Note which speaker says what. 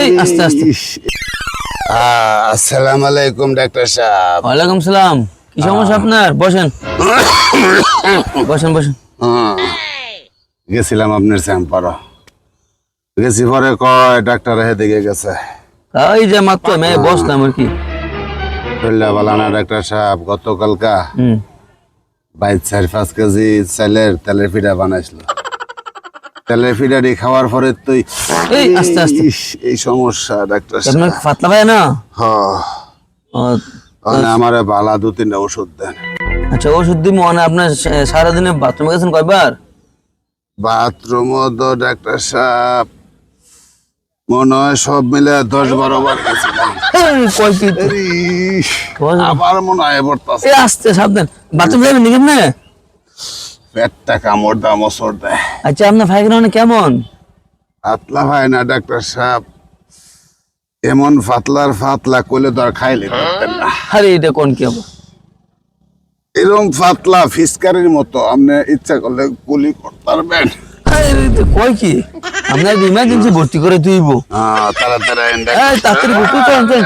Speaker 1: এই আস্তে আস্তে।
Speaker 2: আসসালামু আলাইকুম ডাক্তার সাহেব।
Speaker 1: ওয়ালাইকুম সালাম। কি সমস্যা আপনার? বসেন বসেন বসেন।
Speaker 2: গেছিলাম আপনার চেম্বারে, গেছি পরে কয় ডাক্তার হেদিকে গেছে।
Speaker 1: এই যে মাত্র আমি বসলাম আর কি।
Speaker 2: শরীরটা ভালো না ডাক্তার সাহেব। গতকালকা
Speaker 1: হুম
Speaker 2: 4-5 কেজি তেলের পিঠা বানাইছিল। তেলের পিঠাটি খাওয়ার পরে তুই
Speaker 1: এই আস্তে আস্তে।
Speaker 2: এই সমস্যা ডাক্তার
Speaker 1: আপনার
Speaker 2: সাহেব।
Speaker 1: পাতলা ভাই না?
Speaker 2: ও,
Speaker 1: ও,
Speaker 2: আমারে বালা 2-3টা ওষুধ দেন।
Speaker 1: আচ্ছা ওষুধ দিব মানে আপনার সারাদিনে বাথরুমে গেছেন কয়বার?
Speaker 2: বাথরুম তো ডাক্তার সাহেব মনে হয় সব মিলে 10-12 বার গেছিলাম।
Speaker 1: কয় কি?
Speaker 2: আবার মনে হয় পড়তাছে।
Speaker 1: এই আস্তে সাবধান। বাথরুম যাবেন নাকি আপনি?
Speaker 2: পেটটা কামড় দা মসর দেয়।
Speaker 1: আচ্ছা আপনার ফাইখানা মানে কেমন?
Speaker 2: পাতলা ভাই না ডাক্তার সাহেব, এমন ফাতলা কইলে তো আর খাইলে পারতেন না।
Speaker 1: আরে এটা কোন কি হবে?
Speaker 2: এরকম ফাতলা ফিসকারের মতো আপনি ইচ্ছা করলে গুলি করতে পারবেন।
Speaker 1: আরে এটা কয় কি? আপনার ইমার্জেন্সি ভর্তি করে তুইব।
Speaker 2: তাড়াতাড়ি
Speaker 1: তাড়াতাড়ি ভর্তি চলেন চলেন।